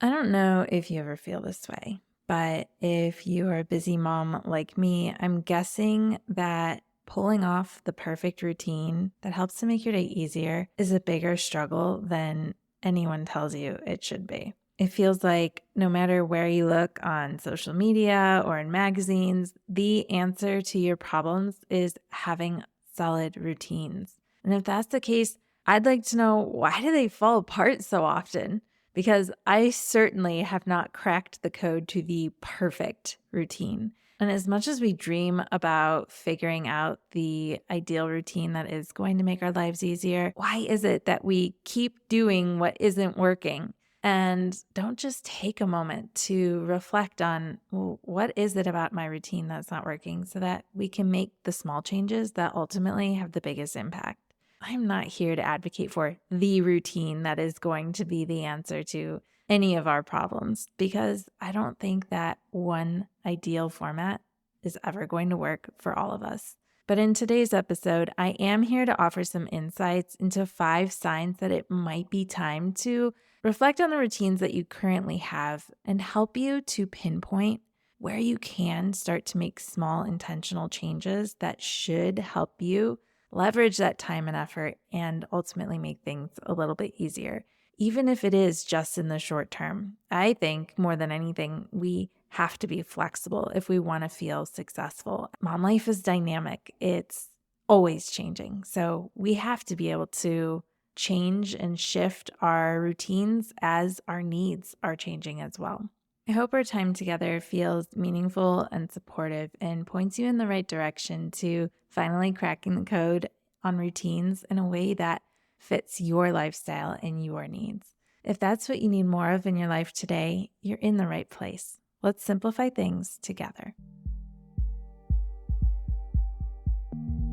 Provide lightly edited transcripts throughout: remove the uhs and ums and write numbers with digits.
I don't know if you ever feel this way, but if you are a busy mom like me, I'm guessing that pulling off the perfect routine that helps to make your day easier is a bigger struggle than anyone tells you it should be. It feels like no matter where you look on social media or in magazines, the answer to your problems is having solid routines. And if that's the case, I'd like to know, why do they fall apart so often? Because I certainly have not cracked the code to the perfect routine. And as much as we dream about figuring out the ideal routine that is going to make our lives easier, why is it that we keep doing what isn't working and don't just take a moment to reflect on, well, what is it about my routine that's not working, so that we can make the small changes that ultimately have the biggest impact? I'm not here to advocate for the routine that is going to be the answer to any of our problems, because I don't think that one ideal format is ever going to work for all of us. But in today's episode, I am here to offer some insights into 5 signs that it might be time to reflect on the routines that you currently have and help you to pinpoint where you can start to make small intentional changes that should help you leverage that time and effort and ultimately make things a little bit easier, even if it is just in the short term. I think more than anything, we have to be flexible if we want to feel successful. Mom life is dynamic. It's always changing. So we have to be able to change and shift our routines as our needs are changing as well. I hope our time together feels meaningful and supportive and points you in the right direction to finally cracking the code on routines in a way that fits your lifestyle and your needs. If that's what you need more of in your life today, you're in the right place. Let's simplify things together.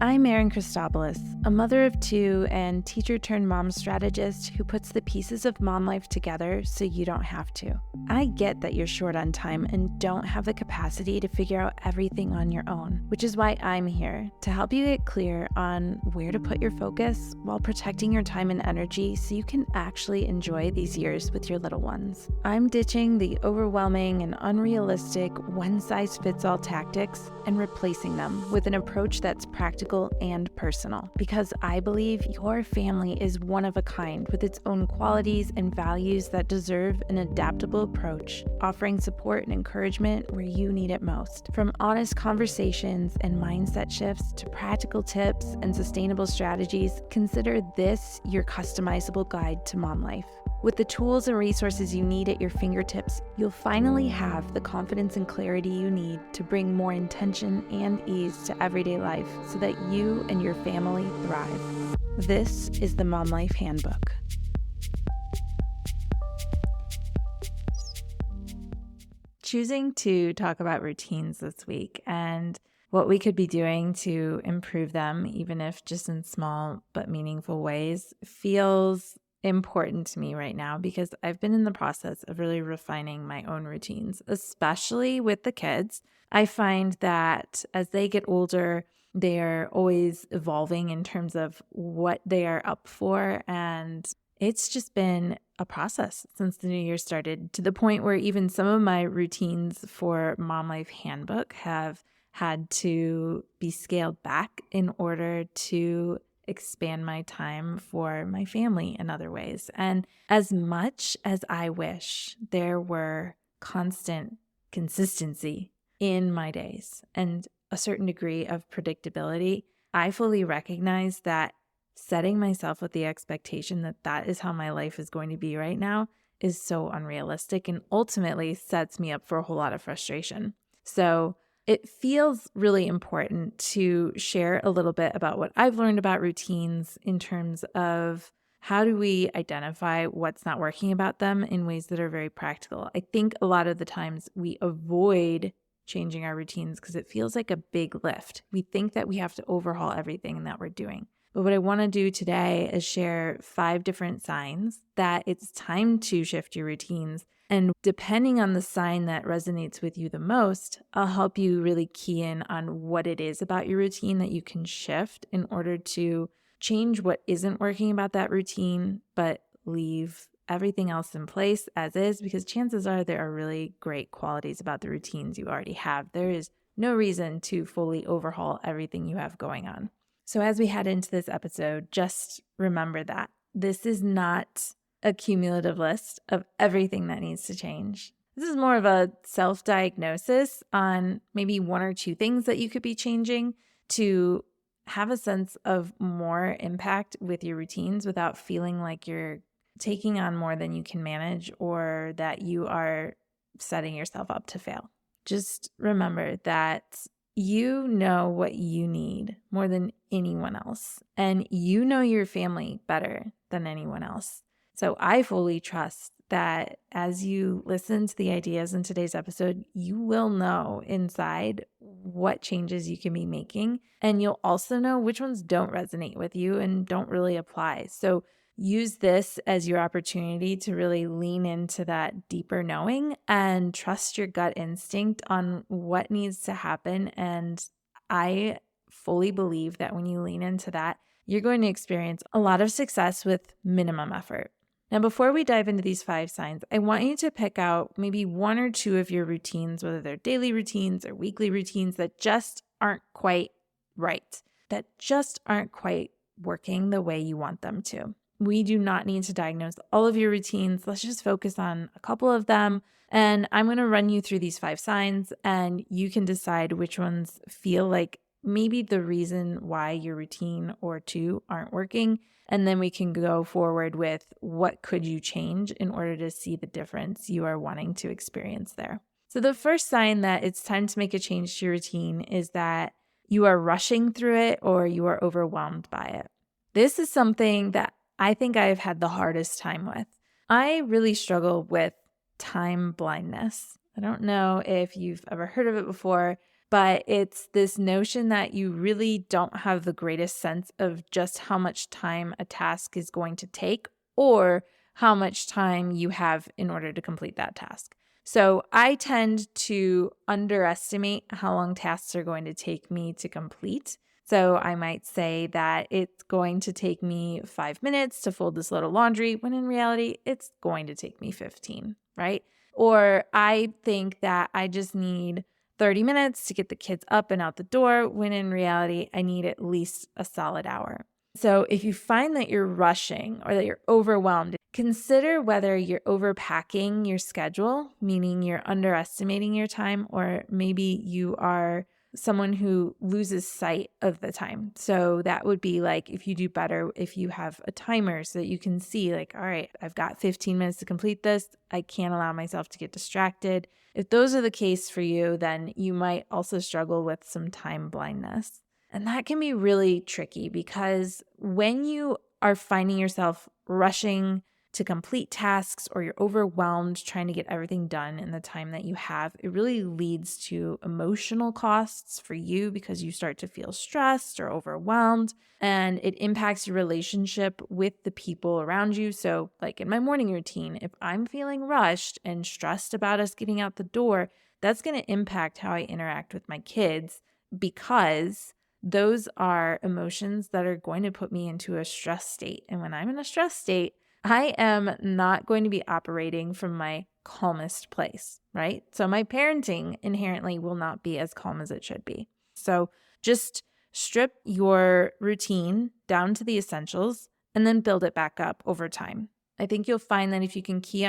I'm Erin Christopoulos, a mother of 2 and teacher-turned-mom strategist who puts the pieces of mom life together so you don't have to. I get that you're short on time and don't have the capacity to figure out everything on your own, which is why I'm here to help you get clear on where to put your focus while protecting your time and energy so you can actually enjoy these years with your little ones. I'm ditching the overwhelming and unrealistic one-size-fits-all tactics and replacing them with an approach that's practical and personal, because I believe your family is one of a kind with its own qualities and values that deserve an adaptable approach, offering support and encouragement where you need it most. From honest conversations and mindset shifts to practical tips and sustainable strategies, consider this your customizable guide to mom life. With the tools and resources you need at your fingertips, you'll finally have the confidence and clarity you need to bring more intention and ease to everyday life so that you and your family thrive. This is the Mom Life Handbook. Choosing to talk about routines this week and what we could be doing to improve them, even if just in small but meaningful ways, feels important to me right now, because I've been in the process of really refining my own routines, especially with the kids. I find that as they get older, they are always evolving in terms of what they are up for. And it's just been a process since the new year started, to the point where even some of my routines for Mom Life Handbook have had to be scaled back in order to expand my time for my family in other ways. And as much as I wish there were constant consistency in my days and a certain degree of predictability, I fully recognize that setting myself with the expectation that that is how my life is going to be right now is so unrealistic and ultimately sets me up for a whole lot of frustration. So it feels really important to share a little bit about what I've learned about routines in terms of how do we identify what's not working about them in ways that are very practical. I think a lot of the times we avoid changing our routines because it feels like a big lift. We think that we have to overhaul everything that we're doing. But what I want to do today is share 5 different signs that it's time to shift your routines. And depending on the sign that resonates with you the most, I'll help you really key in on what it is about your routine that you can shift in order to change what isn't working about that routine, but leave everything else in place as is, because chances are there are really great qualities about the routines you already have. There is no reason to fully overhaul everything you have going on. So as we head into this episode, just remember that this is not a cumulative list of everything that needs to change. This is more of a self-diagnosis on maybe one or two things that you could be changing to have a sense of more impact with your routines without feeling like you're taking on more than you can manage or that you are setting yourself up to fail. Just remember that you know what you need more than anyone else, and you know your family better than anyone else. So I fully trust that as you listen to the ideas in today's episode, you will know inside what changes you can be making, and you'll also know which ones don't resonate with you and don't really apply. So use this as your opportunity to really lean into that deeper knowing and trust your gut instinct on what needs to happen. And I fully believe that when you lean into that, you're going to experience a lot of success with minimum effort. Now, before we dive into these 5 signs, I want you to pick out maybe 1 or 2 of your routines, whether they're daily routines or weekly routines, that just aren't quite right, that just aren't quite working the way you want them to. We do not need to diagnose all of your routines. Let's just focus on a couple of them. And I'm going to run you through these 5 signs, and you can decide which ones feel like maybe the reason why your routine or 2 aren't working. And then we can go forward with what could you change in order to see the difference you are wanting to experience there. So the first sign that it's time to make a change to your routine is that you are rushing through it or you are overwhelmed by it. This is something that I think I've had the hardest time with. I really struggle with time blindness. I don't know if you've ever heard of it before, but it's this notion that you really don't have the greatest sense of just how much time a task is going to take or how much time you have in order to complete that task. So I tend to underestimate how long tasks are going to take me to complete. So I might say that it's going to take me 5 minutes to fold this load of laundry, when in reality, it's going to take me 15, right? Or I think that I just need 30 minutes to get the kids up and out the door, when in reality, I need at least a solid hour. So if you find that you're rushing or that you're overwhelmed, consider whether you're overpacking your schedule, meaning you're underestimating your time, or maybe you are someone who loses sight of the time. So that would be like if you do better if you have a timer so that you can see like, all right, I've got 15 minutes to complete this. I can't allow myself to get distracted. If those are the case for you, then you might also struggle with some time blindness. And that can be really tricky because when you are finding yourself rushing to complete tasks or you're overwhelmed trying to get everything done in the time that you have, it really leads to emotional costs for you because you start to feel stressed or overwhelmed, and it impacts your relationship with the people around you. So like in my morning routine, if I'm feeling rushed and stressed about us getting out the door, that's going to impact how I interact with my kids because those are emotions that are going to put me into a stress state. And when I'm in a stress state, I am not going to be operating from my calmest place, right? So my parenting inherently will not be as calm as it should be. So just strip your routine down to the essentials and then build it back up over time. I think you'll find that if you can key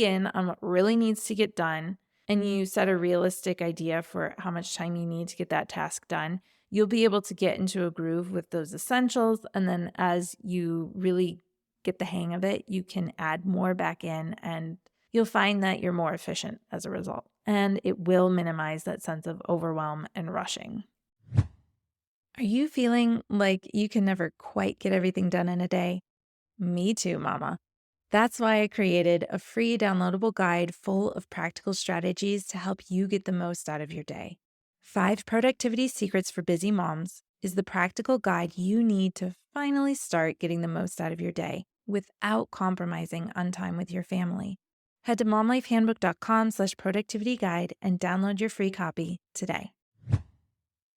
in on what really needs to get done and you set a realistic idea for how much time you need to get that task done, you'll be able to get into a groove with those essentials. And then as you really get the hang of it, you can add more back in and you'll find that you're more efficient as a result. And it will minimize that sense of overwhelm and rushing. Are you feeling like you can never quite get everything done in a day? Me too, mama. That's why I created a free downloadable guide full of practical strategies to help you get the most out of your day. 5 Productivity Secrets for Busy Moms is the practical guide you need to finally start getting the most out of your day without compromising on time with your family. Head to momlifehandbook.com/productivity guide and download your free copy today.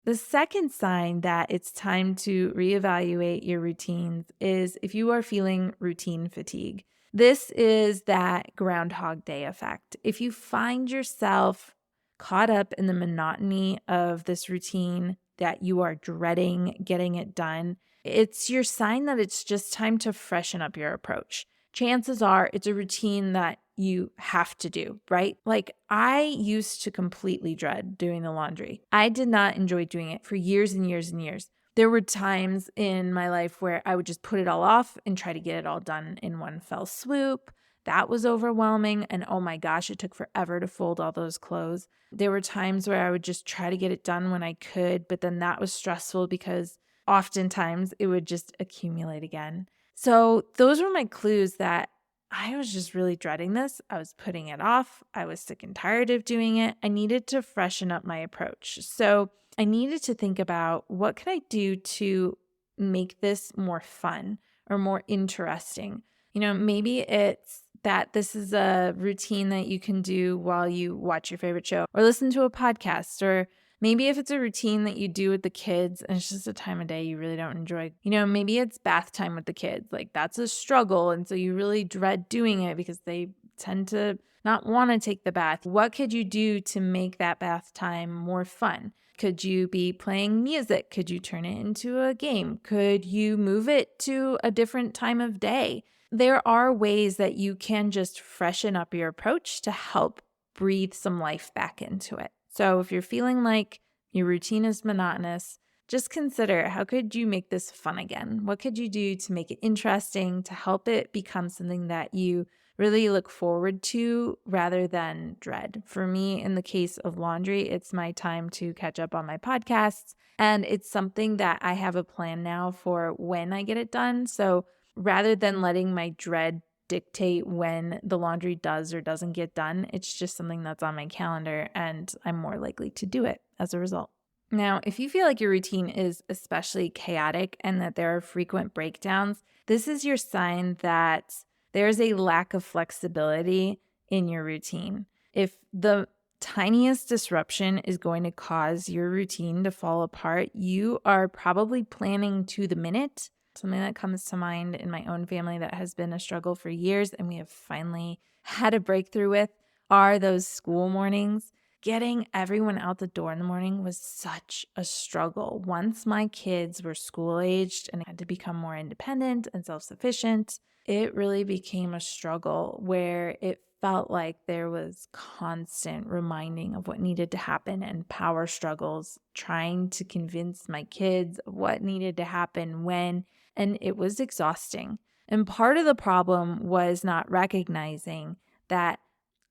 The second sign that it's time to reevaluate your routines is if you are feeling routine fatigue. This is that Groundhog Day effect. If you find yourself caught up in the monotony of this routine that you are dreading getting it done, it's your sign that it's just time to freshen up your approach. Chances are it's a routine that you have to do, right? Like I used to completely dread doing the laundry. I did not enjoy doing it for years and years and years. There were times in my life where I would just put it all off and try to get it all done in one fell swoop. That was overwhelming. And oh my gosh, it took forever to fold all those clothes. There were times where I would just try to get it done when I could, but then that was stressful because oftentimes it would just accumulate again. So those were my clues that I was just really dreading this. I was putting it off. I was sick and tired of doing it. I needed to freshen up my approach. So I needed to think about what could I do to make this more fun or more interesting. Maybe it's that this is a routine that you can do while you watch your favorite show or listen to a podcast, or maybe if it's a routine that you do with the kids and it's just a time of day you really don't enjoy. Maybe it's bath time with the kids. Like that's a struggle. And so you really dread doing it because they tend to not want to take the bath. What could you do to make that bath time more fun? Could you be playing music? Could you turn it into a game? Could you move it to a different time of day? There are ways that you can just freshen up your approach to help breathe some life back into it. So if you're feeling like your routine is monotonous, just consider how could you make this fun again? What could you do to make it interesting, to help it become something that you really look forward to rather than dread? For me, in the case of laundry, it's my time to catch up on my podcasts, and it's something that I have a plan now for when I get it done. So rather than letting my dread dictate when the laundry does or doesn't get done, it's just something that's on my calendar and I'm more likely to do it as a result. Now, if you feel like your routine is especially chaotic and that there are frequent breakdowns, this is your sign that there's a lack of flexibility in your routine. If the tiniest disruption is going to cause your routine to fall apart, you are probably planning to the minute. Something that comes to mind in my own family that has been a struggle for years and we have finally had a breakthrough with are those school mornings. Getting everyone out the door in the morning was such a struggle. Once my kids were school-aged and had to become more independent and self-sufficient, it really became a struggle where it felt like there was constant reminding of what needed to happen and power struggles, trying to convince my kids of what needed to happen when, and it was exhausting. And part of the problem was not recognizing that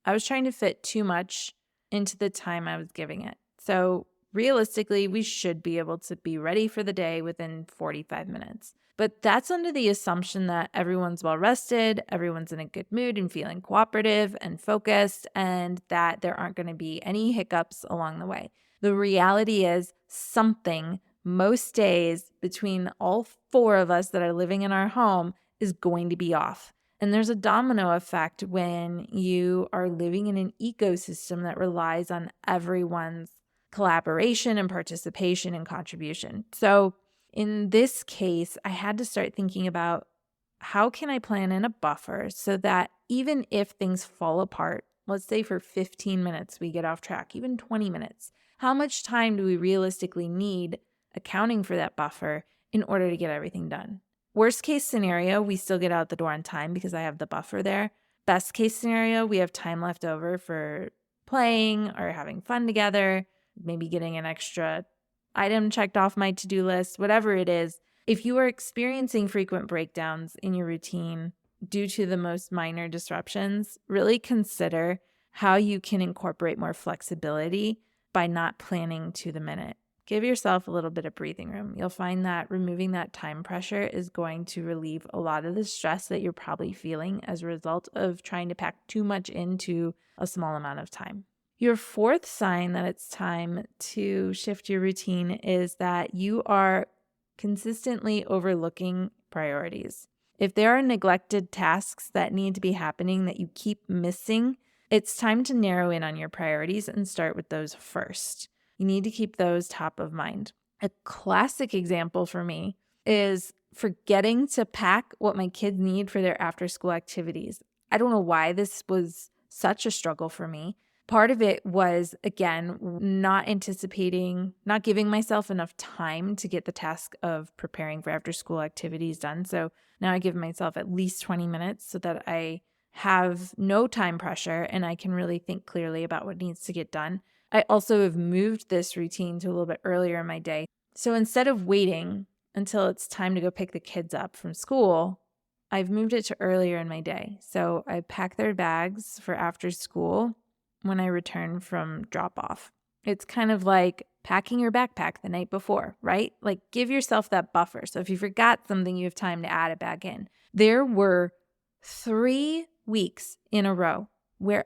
I was trying to fit too much into the time I was giving it. So realistically, we should be able to be ready for the day within 45 minutes. But that's under the assumption that everyone's well rested, everyone's in a good mood and feeling cooperative and focused, and that there aren't going to be any hiccups along the way. The reality is something most days between all four of us that are living in our home is going to be off. And there's a domino effect when you are living in an ecosystem that relies on everyone's collaboration and participation and contribution. So in this case, I had to start thinking about how can I plan in a buffer so that even if things fall apart, let's say for 15 minutes we get off track, even 20 minutes, how much time do we realistically need accounting for that buffer in order to get everything done? Worst case scenario, we still get out the door on time because I have the buffer there. Best case scenario, we have time left over for playing or having fun together, maybe getting an extra item checked off my to-do list, whatever it is. If you are experiencing frequent breakdowns in your routine due to the most minor disruptions, really consider how you can incorporate more flexibility by not planning to the minute. Give yourself a little bit of breathing room. You'll find that removing that time pressure is going to relieve a lot of the stress that you're probably feeling as a result of trying to pack too much into a small amount of time. Your fourth sign that it's time to shift your routine is that you are consistently overlooking priorities. If there are neglected tasks that need to be happening that you keep missing, it's time to narrow in on your priorities and start with those first. You need to keep those top of mind. A classic example for me is forgetting to pack what my kids need for their after school activities. I don't know why this was such a struggle for me. Part of it was, again, not anticipating, not giving myself enough time to get the task of preparing for after school activities done. So now I give myself at least 20 minutes so that I have no time pressure and I can really think clearly about what needs to get done. I also have moved this routine to a little bit earlier in my day. So instead of waiting until it's time to go pick the kids up from school, I've moved it to earlier in my day. So I pack their bags for after school when I return from drop off. It's kind of like packing your backpack the night before, right? Like give yourself that buffer. So if you forgot something, you have time to add it back in. There were 3 weeks in a row where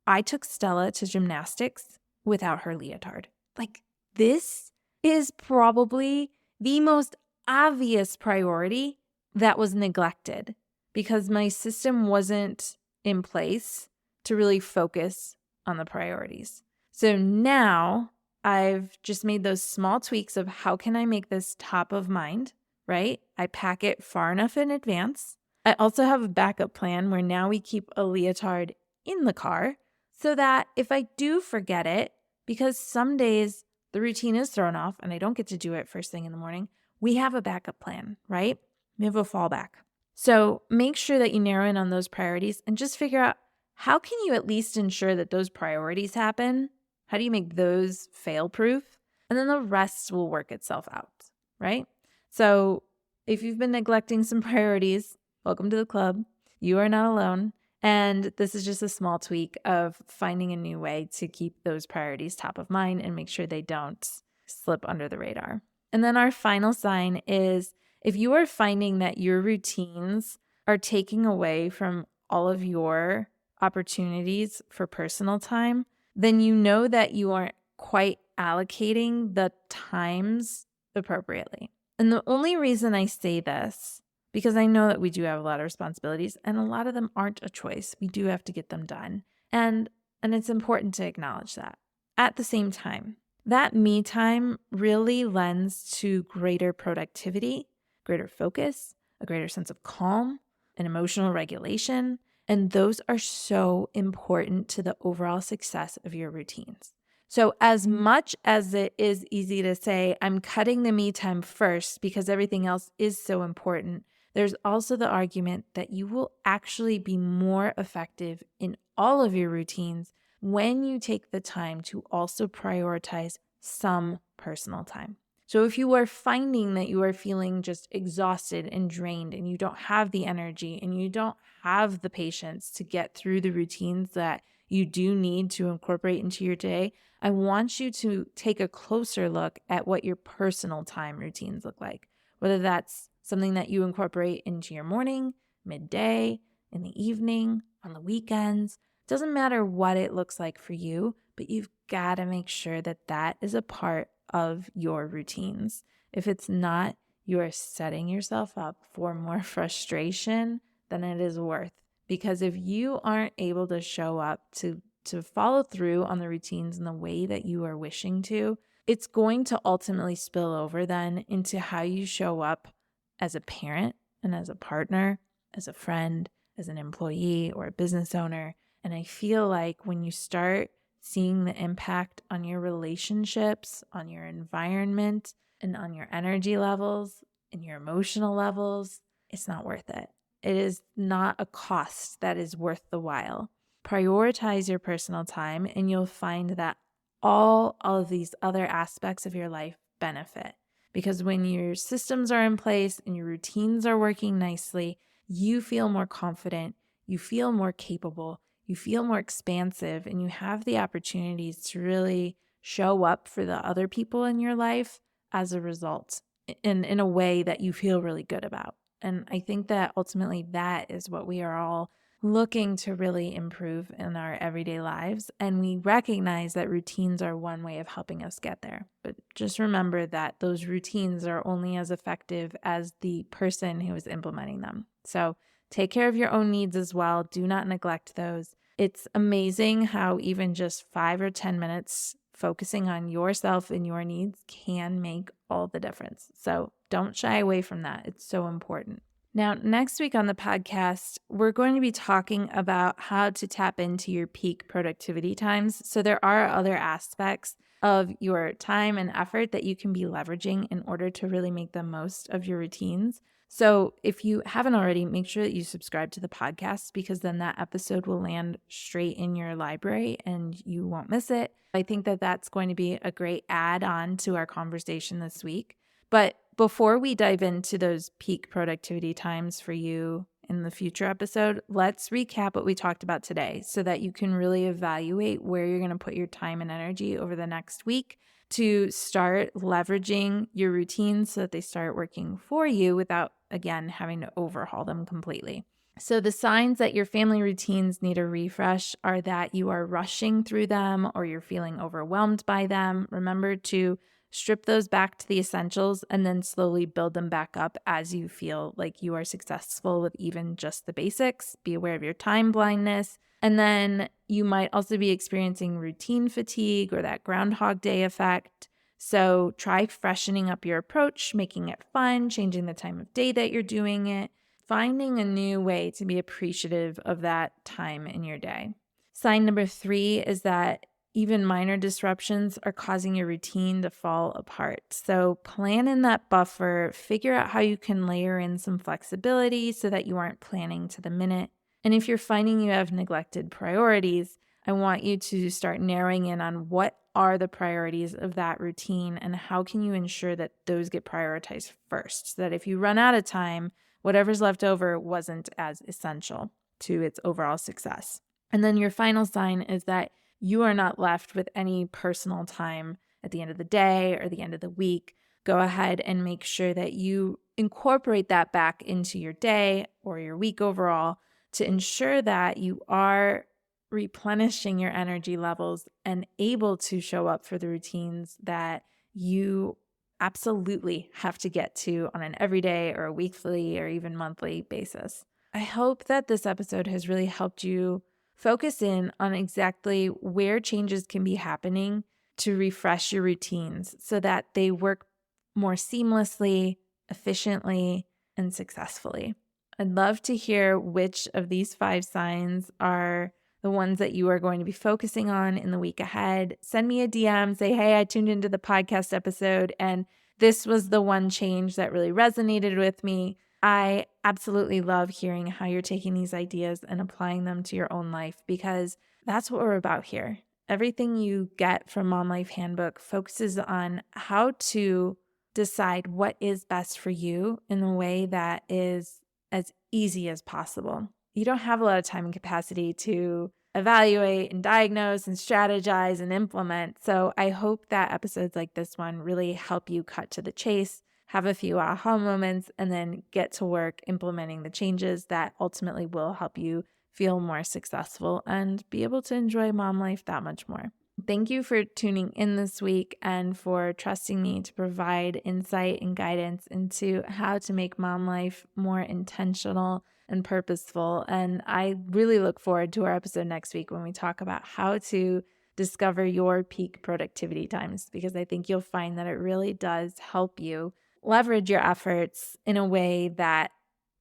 I took Stella to gymnastics without her leotard. Like this is probably the most obvious priority that was neglected because my system wasn't in place to really focus on the priorities. So now I've just made those small tweaks of how can I make this top of mind, right? I pack it far enough in advance. I also have a backup plan where now we keep a leotard in the car so that if I do forget it, because some days the routine is thrown off and I don't get to do it first thing in the morning, we have a backup plan, right? We have a fallback. So make sure that you narrow in on those priorities and just figure out how can you at least ensure that those priorities happen? How do you make those fail-proof? And then the rest will work itself out, right? So if you've been neglecting some priorities, welcome to the club. You are not alone. And this is just a small tweak of finding a new way to keep those priorities top of mind and make sure they don't slip under the radar. And then our final sign is if you are finding that your routines are taking away from all of your opportunities for personal time, then you know that you aren't quite allocating the times appropriately. And the only reason I say this, because I know that we do have a lot of responsibilities and a lot of them aren't a choice. We do have to get them done. And it's important to acknowledge that. At the same time, that me time really lends to greater productivity, greater focus, a greater sense of calm, and emotional regulation. And those are so important to the overall success of your routines. So as much as it is easy to say, I'm cutting the me time first because everything else is so important, there's also the argument that you will actually be more effective in all of your routines when you take the time to also prioritize some personal time. So if you are finding that you are feeling just exhausted and drained and you don't have the energy and you don't have the patience to get through the routines that you do need to incorporate into your day, I want you to take a closer look at what your personal time routines look like, whether that's something that you incorporate into your morning, midday, in the evening, on the weekends. It doesn't matter what it looks like for you, but you've got to make sure that that is a part of your routines. If it's not, you are setting yourself up for more frustration than it is worth. Because if you aren't able to show up to follow through on the routines in the way that you are wishing to, it's going to ultimately spill over then into how you show up as a parent and as a partner, as a friend, as an employee or a business owner. And I feel like when you start seeing the impact on your relationships, on your environment, and on your energy levels and your emotional levels, it's not worth it. It is not a cost that is worth the while. Prioritize your personal time and you'll find that all of these other aspects of your life benefit. Because when your systems are in place and your routines are working nicely, you feel more confident, you feel more capable, you feel more expansive, and you have the opportunities to really show up for the other people in your life as a result in a way that you feel really good about. And I think that ultimately that is what we are all looking to really improve in our everyday lives. And we recognize that routines are one way of helping us get there. But just remember that those routines are only as effective as the person who is implementing them. So take care of your own needs as well. Do not neglect those. It's amazing how even just 5 or 10 minutes focusing on yourself and your needs can make all the difference. So don't shy away from that. It's so important. Now, next week on the podcast, we're going to be talking about how to tap into your peak productivity times. So there are other aspects of your time and effort that you can be leveraging in order to really make the most of your routines. So if you haven't already, make sure that you subscribe to the podcast, because then that episode will land straight in your library and you won't miss it. I think that that's going to be a great add-on to our conversation this week. But before we dive into those peak productivity times for you in the future episode, let's recap what we talked about today so that you can really evaluate where you're going to put your time and energy over the next week to start leveraging your routines so that they start working for you without, again, having to overhaul them completely. So the signs that your family routines need a refresh are that you are rushing through them or you're feeling overwhelmed by them. Remember to strip those back to the essentials and then slowly build them back up as you feel like you are successful with even just the basics. Be aware of your time blindness. And then you might also be experiencing routine fatigue or that Groundhog Day effect. So try freshening up your approach, making it fun, changing the time of day that you're doing it, finding a new way to be appreciative of that time in your day. Sign number 3 is that even minor disruptions are causing your routine to fall apart. So plan in that buffer, figure out how you can layer in some flexibility so that you aren't planning to the minute. And if you're finding you have neglected priorities, I want you to start narrowing in on what are the priorities of that routine and how can you ensure that those get prioritized first, so that if you run out of time, whatever's left over wasn't as essential to its overall success. And then your final sign is that you are not left with any personal time at the end of the day or the end of the week. Go ahead and make sure that you incorporate that back into your day or your week overall to ensure that you are replenishing your energy levels and able to show up for the routines that you absolutely have to get to on an everyday or a weekly or even monthly basis. I hope that this episode has really helped you focus in on exactly where changes can be happening to refresh your routines so that they work more seamlessly, efficiently, and successfully. I'd love to hear which of these 5 signs are the ones that you are going to be focusing on in the week ahead. Send me a DM, say, hey, I tuned into the podcast episode and this was the one change that really resonated with me. I absolutely love hearing how you're taking these ideas and applying them to your own life, because that's what we're about here. Everything you get from Mom Life Handbook focuses on how to decide what is best for you in a way that is as easy as possible. You don't have a lot of time and capacity to evaluate and diagnose and strategize and implement. So I hope that episodes like this one really help you cut to the chase, have a few aha moments, and then get to work implementing the changes that ultimately will help you feel more successful and be able to enjoy mom life that much more. Thank you for tuning in this week and for trusting me to provide insight and guidance into how to make mom life more intentional and purposeful. And I really look forward to our episode next week when we talk about how to discover your peak productivity times, because I think you'll find that it really does help you leverage your efforts in a way that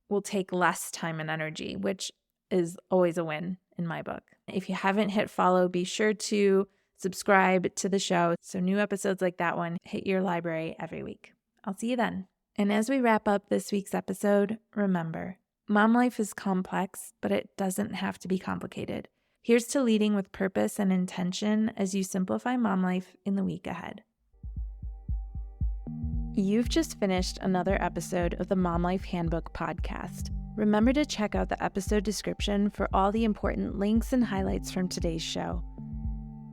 will take less time and energy, which is always a win in my book. If you haven't hit follow, be sure to subscribe to the show so new episodes like that one hit your library every week. I'll see you then. And as we wrap up this week's episode, remember, mom life is complex, but it doesn't have to be complicated. Here's to leading with purpose and intention as you simplify mom life in the week ahead. You've just finished another episode of the Mom Life Handbook podcast. Remember to check out the episode description for all the important links and highlights from today's show.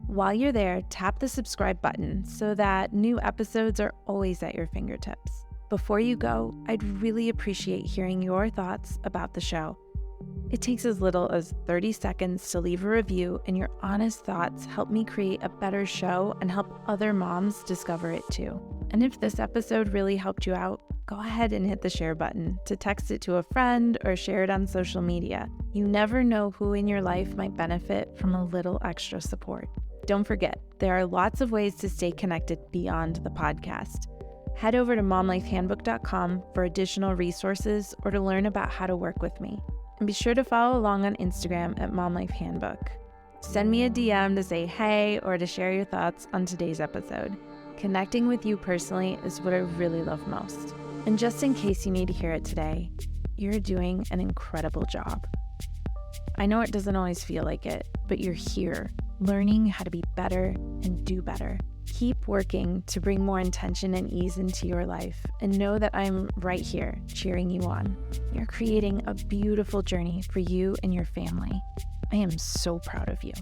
While you're there, tap the subscribe button so that new episodes are always at your fingertips. Before you go, I'd really appreciate hearing your thoughts about the show. It takes as little as 30 seconds to leave a review, and your honest thoughts help me create a better show and help other moms discover it too. And if this episode really helped you out, go ahead and hit the share button to text it to a friend or share it on social media. You never know who in your life might benefit from a little extra support. Don't forget, there are lots of ways to stay connected beyond the podcast. Head over to momlifehandbook.com for additional resources or to learn about how to work with me. And be sure to follow along on Instagram at momlifehandbook. Send me a DM to say hey or to share your thoughts on today's episode. Connecting with you personally is what I really love most. And just in case you need to hear it today, you're doing an incredible job. I know it doesn't always feel like it, but you're here, learning how to be better and do better. Keep working to bring more intention and ease into your life, and know that I'm right here cheering you on. You're creating a beautiful journey for you and your family. I am so proud of you.